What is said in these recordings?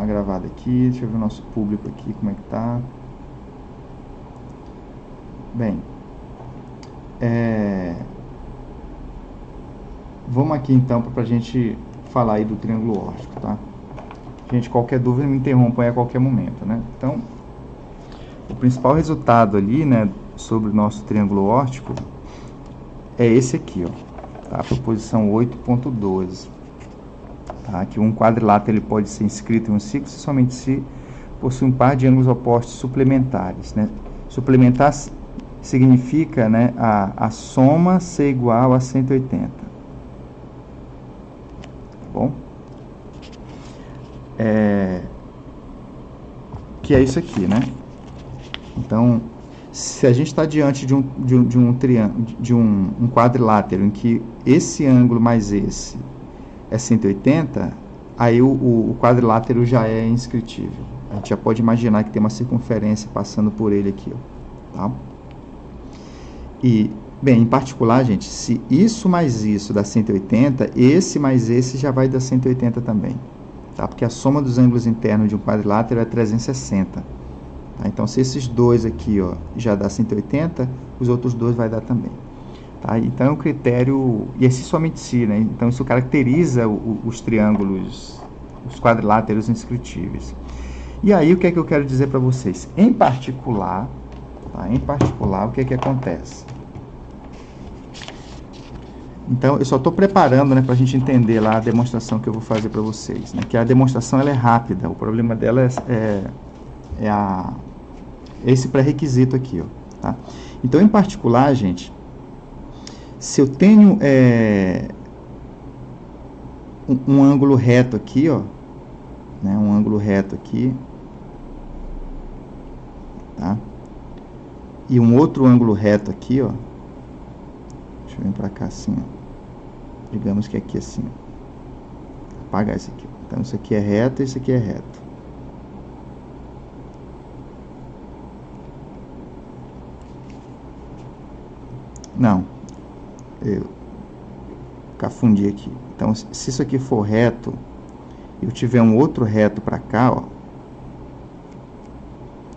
uma gravada aqui. Deixa eu ver o nosso público aqui, como é que tá. Bem, vamos aqui então para a gente falar aí do triângulo órtico, tá? Gente, qualquer dúvida me interrompa aí a qualquer momento, né? Então, o principal resultado ali, né, sobre o nosso triângulo órtico é esse aqui, ó, tá? A proposição 8.12, tá? Que um quadrilátero ele pode ser inscrito em um ciclo somente se possui um par de ângulos opostos suplementares, né? Suplementar significa, né, a soma ser igual a 180, tá bom? Que é isso aqui, né? Então, se a gente está diante de um triângulo, de um quadrilátero em que esse ângulo mais esse é 180, aí o quadrilátero já é inscritível. A gente já pode imaginar que tem uma circunferência passando por ele aqui, ó, tá? E, bem, em particular, gente, se isso mais isso dá 180, esse mais esse já vai dar 180 também, tá? Porque a soma dos ângulos internos de um quadrilátero é 360. Tá? Então, se esses dois aqui, ó, já dá 180, os outros dois vai dar também. Tá? Então, é um critério, e esse somente se, né? Então, isso caracteriza os triângulos, os quadriláteros inscritíveis. E aí, o que é que eu quero dizer para vocês? Em particular, tá? Em particular, o que é que acontece? Então, eu só estou preparando, né, para a gente entender lá a demonstração que eu vou fazer para vocês, né? Que a demonstração ela é rápida, o problema dela é esse pré-requisito aqui, ó, tá? Então, em particular, gente, se eu tenho um ângulo reto aqui, ó, né, um ângulo reto aqui, tá? E um outro ângulo reto aqui, ó. Deixa eu vir para cá assim, ó. Digamos que aqui assim, ó. Apagar esse aqui. Então, isso aqui é reto e isso aqui é reto. Não, eu cafundi aqui. Então, se isso aqui for reto, eu tiver um outro reto para cá, ó.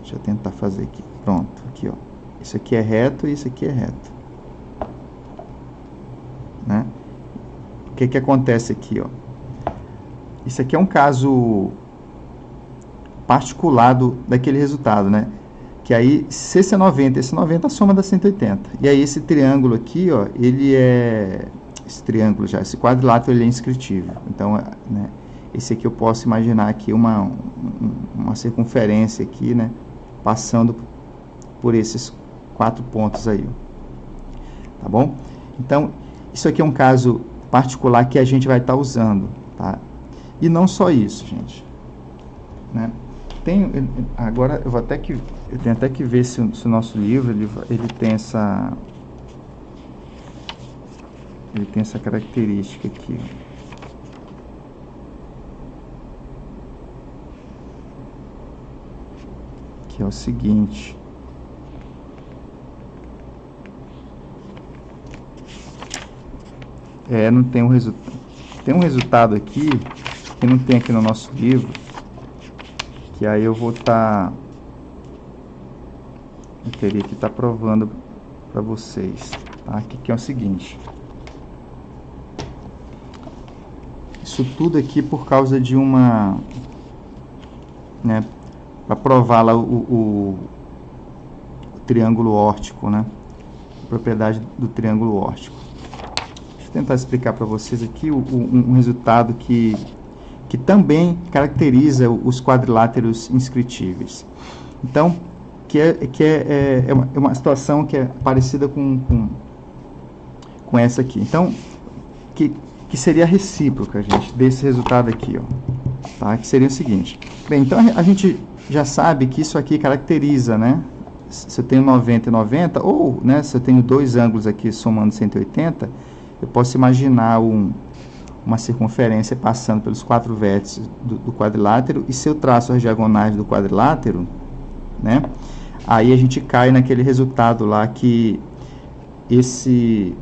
Deixa eu tentar fazer aqui. Pronto, aqui, ó. Isso aqui é reto e isso aqui é reto, né? O que que acontece aqui, ó? Isso aqui é um caso particular daquele resultado, né? Que aí, se esse é 90, esse 90 a soma dá 180. E aí, esse triângulo aqui, ó, ele é... Esse triângulo já, esse quadrilátero, ele é inscritível. Então, né, esse aqui eu posso imaginar aqui uma circunferência aqui, né? Passando por esses 4 pontos aí, ó. Tá bom? Então, isso aqui é um caso particular que a gente vai estar usando, tá? E não só isso, gente, né? Agora eu tenho até que ver se o nosso livro ele tem essa característica aqui, que é o seguinte: não tem um resultado. Tem um resultado aqui que não tem aqui no nosso livro, que aí eu vou estar... eu teria que estar provando para vocês, tá? Que é o seguinte: isso tudo aqui por causa de uma, né, para provar lá o triângulo órtico, né? A propriedade do triângulo órtico. Deixa eu tentar explicar para vocês aqui um resultado que também caracteriza os quadriláteros inscritíveis. Então, é uma situação que é parecida com essa aqui. Então, que seria a recíproca, gente, desse resultado aqui, ó, tá? Que seria o seguinte. Bem, então a gente já sabe que isso aqui caracteriza, né? Se eu tenho 90 e 90, ou, né, se eu tenho dois ângulos aqui somando 180, eu posso imaginar uma circunferência passando pelos 4 vértices do quadrilátero, e se eu traço as diagonais do quadrilátero, né, aí a gente cai naquele resultado lá que esse,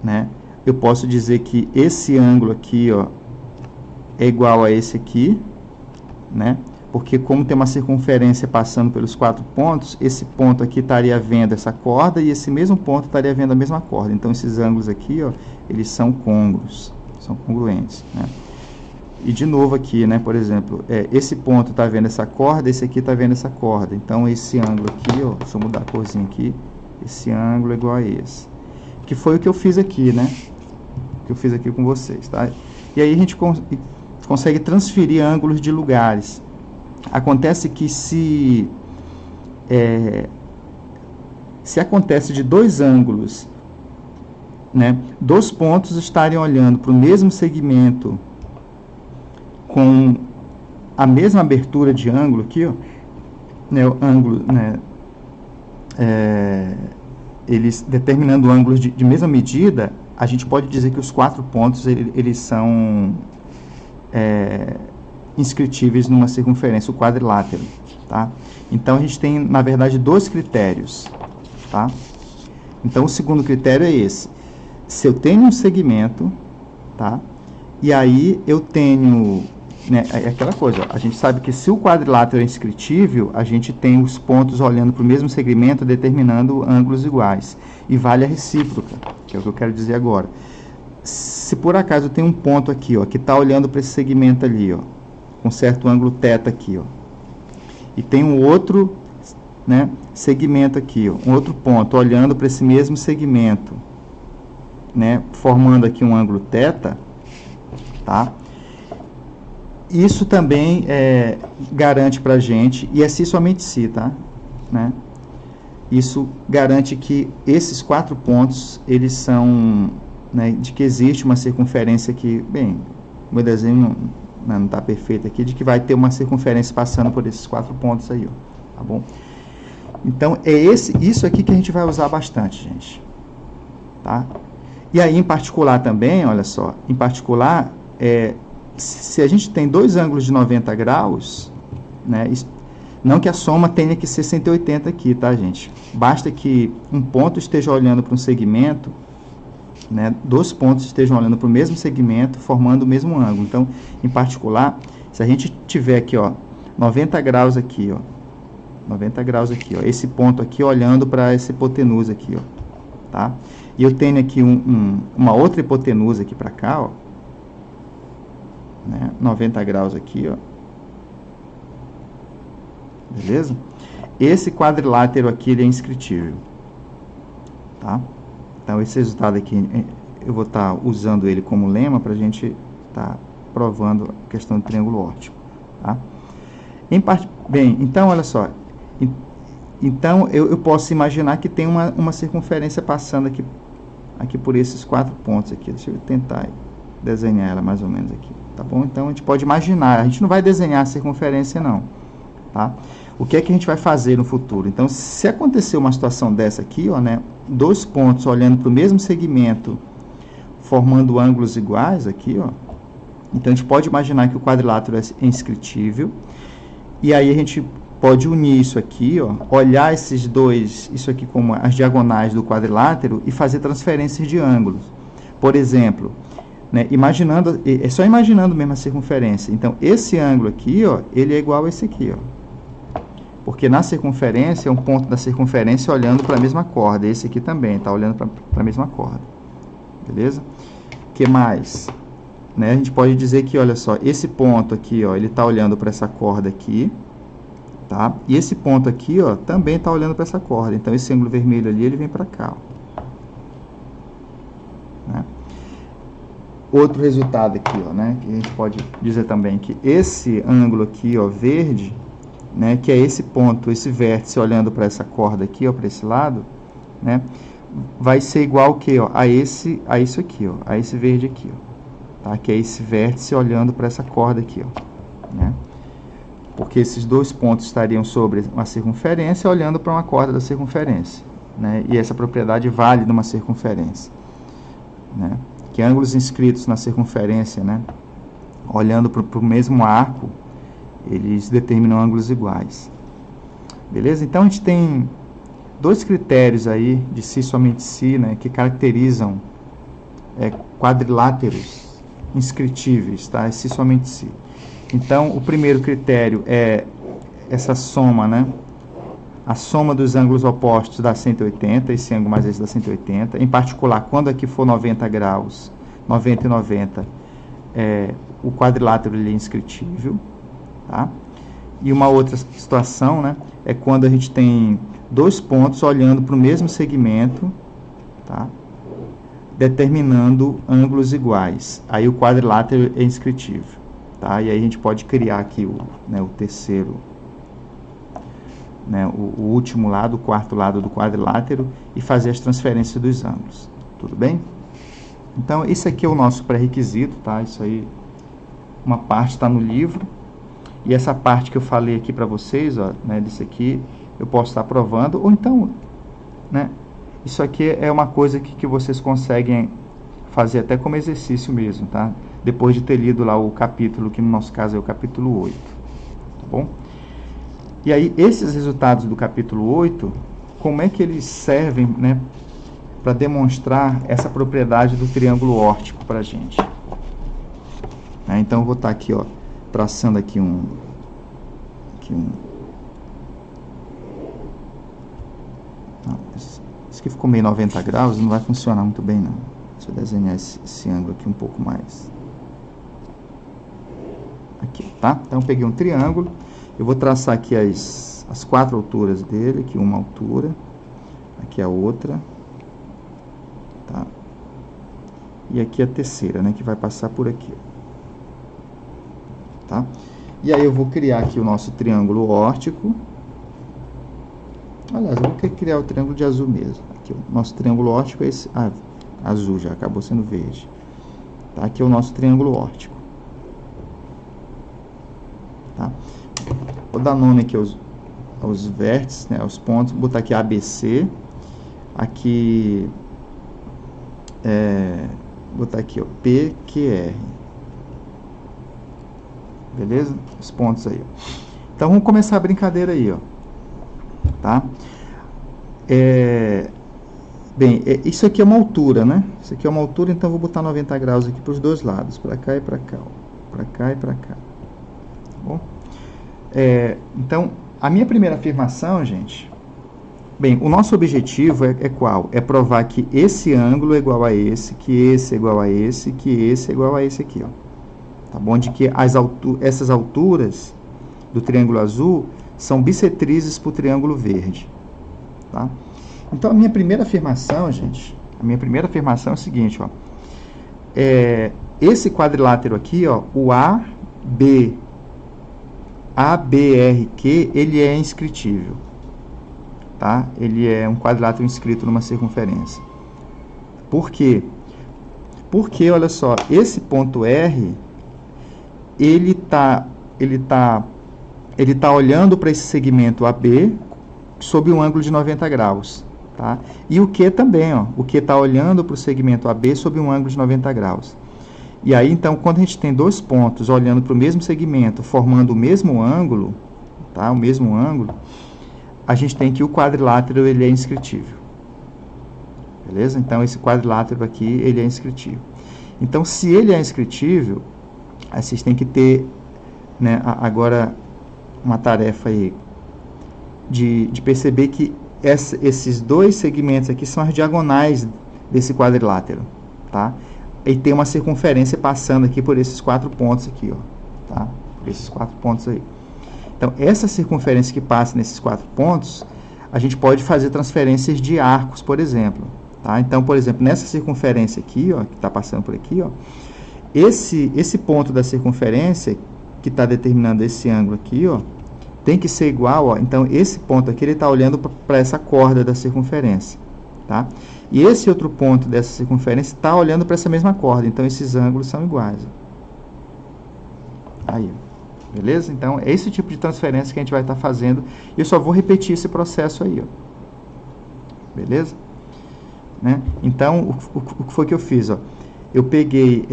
né, eu posso dizer que esse ângulo aqui, ó, é igual a esse aqui, né? Porque como tem uma circunferência passando pelos 4 pontos, esse ponto aqui estaria vendo essa corda e esse mesmo ponto estaria vendo a mesma corda. Então, esses ângulos aqui, ó, eles são côngruos, são congruentes, né? E de novo aqui, né, por exemplo, esse ponto está vendo essa corda, esse aqui está vendo essa corda. Então, esse ângulo aqui, ó, deixa eu mudar a corzinha aqui, esse ângulo é igual a esse. Que foi o que eu fiz aqui, né? Que eu fiz aqui com vocês, tá? E aí a gente consegue transferir ângulos de lugares. Acontece que se acontece de dois ângulos, né, dois pontos estarem olhando para o mesmo segmento com a mesma abertura de ângulo aqui, ó, né, o ângulo, né, eles determinando ângulos de mesma medida, a gente pode dizer que os 4 pontos eles são inscritíveis numa circunferência, o quadrilátero, tá? Então, a gente tem, na verdade, 2 critérios, tá? Então, o segundo critério é esse. Se eu tenho um segmento, tá? E aí eu tenho, né, é aquela coisa, a gente sabe que se o quadrilátero é inscritível, a gente tem os pontos olhando para o mesmo segmento, determinando ângulos iguais. E vale a recíproca, que é o que eu quero dizer agora. Se por acaso eu tenho um ponto aqui, ó, que está olhando para esse segmento ali, ó, com certo ângulo θ aqui, ó, e tem um outro, né, segmento aqui, ó, um outro ponto olhando para esse mesmo segmento, né, formando aqui um ângulo θ, tá? Isso também garante para a gente, e é se somente se, tá? Né? Isso garante que esses 4 pontos, eles são, né, de que existe uma circunferência que, bem, o meu desenho não está perfeito aqui, de que vai ter uma circunferência passando por esses 4 pontos aí, ó, tá bom? Então, isso aqui que a gente vai usar bastante, gente, tá? E aí, em particular também, olha só, em particular, se a gente tem 2 ângulos de 90 graus, né, não que a soma tenha que ser 180 aqui, tá, gente? Basta que um ponto esteja olhando para um segmento, né, 2 pontos estejam olhando para o mesmo segmento, formando o mesmo ângulo. Então, em particular, se a gente tiver aqui, ó, 90 graus aqui, ó, 90 graus aqui, ó, esse ponto aqui olhando para essa hipotenusa aqui, ó, tá? E eu tenho aqui uma outra hipotenusa aqui para cá, ó, né, 90 graus aqui, ó, beleza? Esse quadrilátero aqui, ele é inscritível, tá? Então, esse resultado aqui, eu vou estar usando ele como lema para a gente estar provando a questão do triângulo óptico, tá? Bem, então, olha só. Então, eu posso imaginar que tem uma circunferência passando aqui por esses 4 pontos aqui. Deixa eu tentar desenhar ela mais ou menos aqui, tá bom? Então, a gente pode imaginar. A gente não vai desenhar a circunferência, não, tá? O que é que a gente vai fazer no futuro? Então, se acontecer uma situação dessa aqui, ó, né, 2 pontos olhando para o mesmo segmento, formando ângulos iguais aqui, ó, então a gente pode imaginar que o quadrilátero é inscritível, e aí a gente pode unir isso aqui, ó, olhar esses dois, isso aqui como as diagonais do quadrilátero e fazer transferências de ângulos. Por exemplo, né, imaginando, é só imaginando mesmo a circunferência. Então, esse ângulo aqui, ó, ele é igual a esse aqui, ó. Porque na circunferência, é um ponto da circunferência olhando para a mesma corda. Esse aqui também está olhando para a mesma corda. Beleza? O que mais? Né, a gente pode dizer que, olha só, esse ponto aqui, ó, ele está olhando para essa corda aqui, tá? E esse ponto aqui, ó, também está olhando para essa corda. Então, esse ângulo vermelho ali, ele vem para cá, ó. Né? Outro resultado aqui, ó, né, que a gente pode dizer também que esse ângulo aqui, ó, verde, né, que é esse ponto, esse vértice olhando para essa corda aqui, ó, para esse lado, né, vai ser igual ao que, ó, a isso aqui, ó, a esse verde aqui, ó, tá? Que é esse vértice olhando para essa corda aqui, ó, né? Porque esses 2 pontos estariam sobre uma circunferência olhando para uma corda da circunferência, né? E essa propriedade vale numa circunferência, né? Que ângulos inscritos na circunferência, né, olhando para o mesmo arco, eles determinam ângulos iguais. Beleza? Então, a gente tem 2 critérios aí, de si somente si, né, que caracterizam quadriláteros, inscritíveis, tá? Se somente se. Então, o primeiro critério é essa soma, né? A soma dos ângulos opostos dá 180, esse ângulo mais esse dá 180. Em particular, quando aqui for 90 graus, 90 e 90, o quadrilátero ele é inscritível, tá? E uma outra situação, né, é quando a gente tem dois pontos olhando para o mesmo segmento, tá? Determinando ângulos iguais. Aí o quadrilátero é inscritível, tá? E aí a gente pode criar aqui o terceiro, né, o último lado, o quarto lado do quadrilátero e fazer as transferências dos ângulos. Tudo bem? Então, esse aqui é o nosso pré-requisito, tá? Isso aí, uma parte está no livro. E essa parte que eu falei aqui para vocês, ó, né, disso aqui, eu posso estar provando. Ou então, né, isso aqui é uma coisa que vocês conseguem fazer até como exercício mesmo, tá? Depois de ter lido lá o capítulo, que no nosso caso é o capítulo 8, tá bom? E aí, esses resultados do capítulo 8, como é que eles servem, né, para demonstrar essa propriedade do triângulo órtico para a gente? Então, eu vou estar aqui, ó, traçando aqui isso aqui ficou meio 90 graus, não vai funcionar muito bem, não. Deixa eu desenhar esse ângulo aqui um pouco mais. Aqui, tá? Então, eu peguei um triângulo. Eu vou traçar aqui as quatro alturas dele, aqui uma altura, aqui a outra, tá? E aqui a terceira, né, que vai passar por aqui, tá? E aí eu vou criar aqui o nosso triângulo órtico. Aliás, eu vou criar o triângulo de azul mesmo. Aqui o nosso triângulo órtico é esse, azul já, acabou sendo verde. Tá? Aqui é o nosso triângulo órtico. Tá? Vou dar nome aqui aos vértices, né, aos pontos. Vou botar aqui ABC. Aqui, vou botar aqui, ó, PQR. Beleza? Os pontos aí, ó. Então, vamos começar a brincadeira aí, ó. Tá? Bem, isso aqui é uma altura, né? Isso aqui é uma altura, então eu vou botar 90 graus aqui para os dois lados. Para cá e para cá, ó. Para cá e para cá. Tá bom? Então, a minha primeira afirmação, gente... Bem, o nosso objetivo é qual? É provar que esse ângulo é igual a esse, que esse é igual a esse, que esse é igual a esse aqui, ó. Tá bom? De que essas alturas do triângulo azul são bissetrizes para o triângulo verde. Tá? Então, a minha primeira afirmação, gente, é o seguinte, ó. Esse quadrilátero aqui, ó, o ABRQ, ele é inscritível. Tá? Ele é um quadrilátero inscrito numa circunferência. Por quê? Porque, olha só, esse ponto R, ele tá olhando para esse segmento AB sob um ângulo de 90 graus. Tá? E o Q também, ó, o Q está olhando para o segmento AB sob um ângulo de 90 graus. E aí, então, quando a gente tem dois pontos olhando para o mesmo segmento, formando o mesmo ângulo, tá? O mesmo ângulo, a gente tem que o quadrilátero ele é inscritível. Beleza? Então, esse quadrilátero aqui, ele é inscritível. Então, se ele é inscritível, aí vocês têm que ter, né, agora uma tarefa aí de perceber que esses dois segmentos aqui são as diagonais desse quadrilátero, tá? E tem uma circunferência passando aqui por esses quatro pontos aqui, ó, tá? Por esses quatro pontos aí. Então, essa circunferência que passa nesses quatro pontos, a gente pode fazer transferências de arcos, por exemplo. Tá? Então, por exemplo, nessa circunferência aqui, ó, que está passando por aqui, ó, esse ponto da circunferência, que está determinando esse ângulo aqui, ó, tem que ser igual, ó, então esse ponto aqui, ele está olhando para essa corda da circunferência. Tá? E esse outro ponto dessa circunferência está olhando para essa mesma corda, então esses ângulos são iguais. Ó. Aí, ó. Beleza? Então, é esse tipo de transferência que a gente vai estar fazendo. E eu só vou repetir esse processo aí, ó. Beleza? Né? Então, o que foi que eu fiz? Ó? Eu peguei,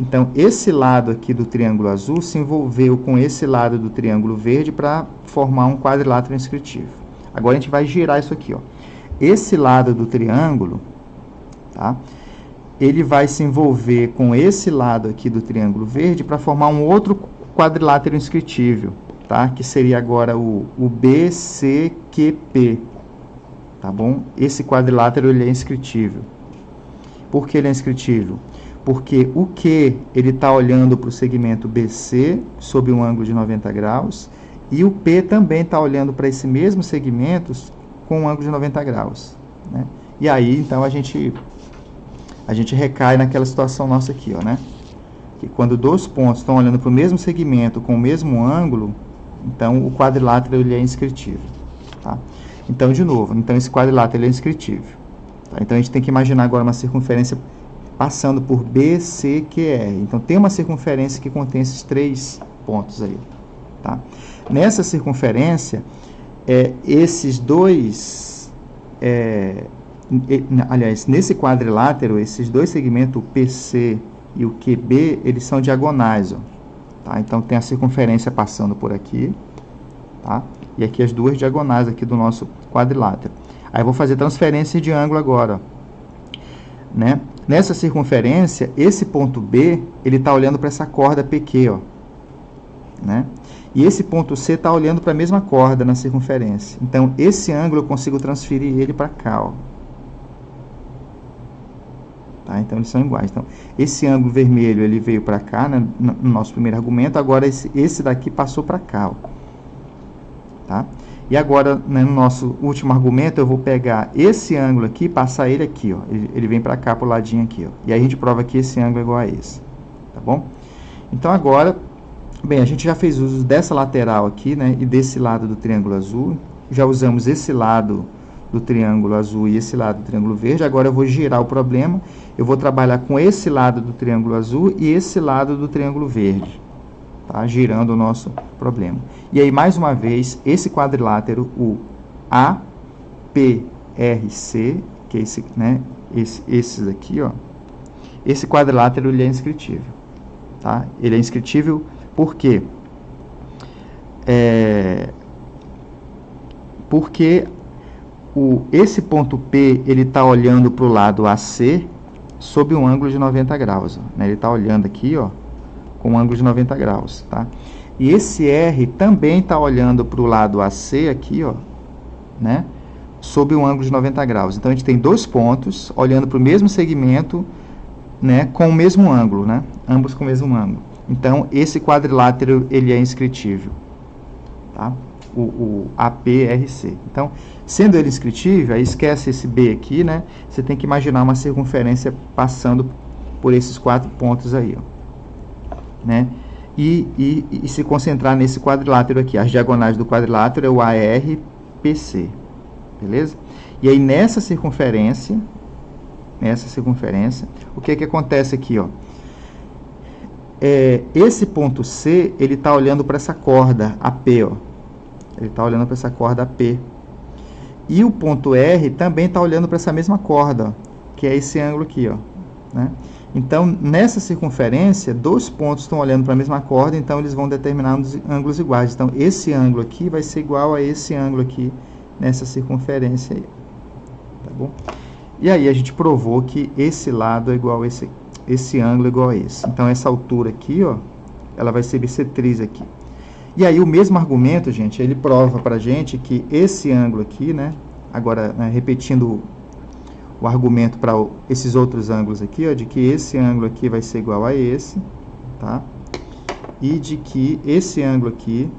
então, esse lado aqui do triângulo azul se envolveu com esse lado do triângulo verde para formar um quadrilátero inscritivo. Agora, a gente vai girar isso aqui, ó. Esse lado do triângulo, tá? ele vai se envolver com esse lado aqui do triângulo verde para formar um outro quadrilátero inscritível, tá? Que seria agora o BCQP, tá bom? Esse quadrilátero ele é inscritível. Por que ele é inscritível? Porque o Q ele está olhando para o segmento BC sob um ângulo de 90 graus e o P também está olhando para esse mesmo segmento com um ângulo de 90 graus, né? E aí, então, a gente recai naquela situação nossa aqui, ó, né? Que quando dois pontos estão olhando para o mesmo segmento com o mesmo ângulo, então o quadrilátero ele é inscritível, tá? Então, de novo, então esse quadrilátero ele é inscritível, tá? Então, a gente tem que imaginar agora uma circunferência passando por BCQR. Então, tem uma circunferência que contém esses 3 pontos aí, tá? Nessa circunferência, esses dois... aliás, nesse quadrilátero, esses dois segmentos, o PC e o QB, eles são diagonais, ó, tá? Então, tem a circunferência passando por aqui, tá? E aqui as duas diagonais aqui do nosso quadrilátero. Aí, eu vou fazer transferência de ângulo agora, né? Nessa circunferência, esse ponto B, ele está olhando para essa corda PQ, ó, né? E esse ponto C está olhando para a mesma corda na circunferência. Então, esse ângulo eu consigo transferir ele para cá, ó. Tá? Então, eles são iguais. Então, esse ângulo vermelho ele veio para cá, né, no nosso primeiro argumento. Agora, esse daqui passou para cá, ó. Tá? E agora, né, no nosso último argumento, eu vou pegar esse ângulo aqui e passar ele aqui, ó. Ele vem para cá, para o ladinho aqui, ó. E aí, a gente prova que esse ângulo é igual a esse. Tá bom? Então, agora, bem, a gente já fez uso dessa lateral aqui, né, e desse lado do triângulo azul. Já usamos esse lado do triângulo azul e esse lado do triângulo verde. Agora eu vou girar o problema. Eu vou trabalhar com esse lado do triângulo azul e esse lado do triângulo verde, tá? Girando o nosso problema. E aí, mais uma vez, esse quadrilátero, o APRC, que é esse, né, esses aqui, ó. Esse quadrilátero ele é inscritível, tá? Ele é inscritível por quê? Porque esse ponto P, ele está olhando para o lado AC sob um ângulo de 90 graus. Ó, né? Ele está olhando aqui, ó, com um ângulo de 90 graus. Tá? E esse R também está olhando para o lado AC aqui, ó, né? Sob um ângulo de 90 graus. Então, a gente tem dois pontos olhando para o mesmo segmento, né, com o mesmo ângulo, né? Ambos com o mesmo ângulo. Então, esse quadrilátero ele é inscritível. Tá? O APRC. Então, sendo ele inscritível, aí esquece esse B aqui, né? Você tem que imaginar uma circunferência passando por esses 4 pontos aí, ó, né? E se concentrar nesse quadrilátero aqui. As diagonais do quadrilátero é o ARPC. Beleza? E aí, nessa circunferência, o que acontece aqui, ó? Esse ponto C, ele está olhando para essa corda AP, ó. Ele está olhando para essa corda AP. E o ponto R também está olhando para essa mesma corda, ó, que é esse ângulo aqui, ó, né? Então, nessa circunferência, dois pontos estão olhando para a mesma corda, então eles vão determinar ângulos iguais. Então, esse ângulo aqui vai ser igual a esse ângulo aqui nessa circunferência aí. Tá bom? E aí, a gente provou que esse lado é igual a esse ângulo é igual a esse. Então, essa altura aqui, ó, ela vai ser bissetriz aqui. E aí, o mesmo argumento, gente, ele prova para a gente que esse ângulo aqui, né, agora, né, repetindo o argumento para esses outros ângulos aqui, ó, de que esse ângulo aqui vai ser igual a esse, tá? E de que esse ângulo aqui,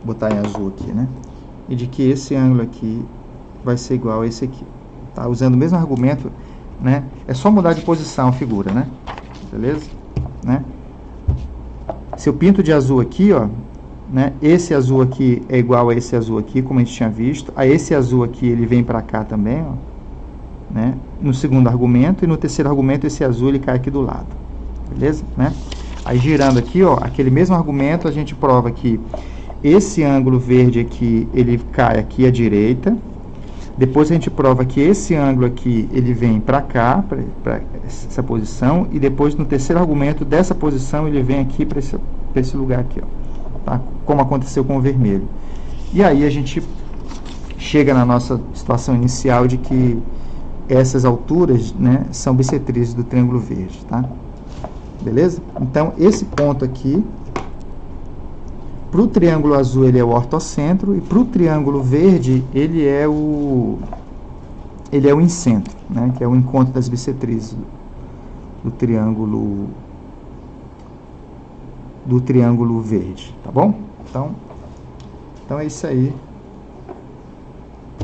vou botar em azul aqui, né? E de que esse ângulo aqui vai ser igual a esse aqui, tá? Usando o mesmo argumento, né? É só mudar de posição a figura, né? Beleza? Né? Se eu pinto de azul aqui, ó, né, esse azul aqui é igual a esse azul aqui, como a gente tinha visto. A esse azul aqui, ele vem para cá também, ó, né, no segundo argumento. E no terceiro argumento, esse azul ele cai aqui do lado. Beleza? Né? Aí, girando aqui, ó, aquele mesmo argumento, a gente prova que esse ângulo verde aqui, ele cai aqui à direita. Depois a gente prova que esse ângulo aqui, ele vem para cá, para essa posição. E depois, no terceiro argumento, dessa posição, ele vem aqui para esse lugar aqui, ó, tá? Como aconteceu com o vermelho. E aí a gente chega na nossa situação inicial de que essas alturas, né, são bissetrizes do triângulo verde, tá? Beleza? Então, esse ponto aqui, para o triângulo azul, ele é o ortocentro, e para o triângulo verde, ele é o incentro, né, que é o encontro das bissetrizes do triângulo verde, tá bom? Então é isso aí.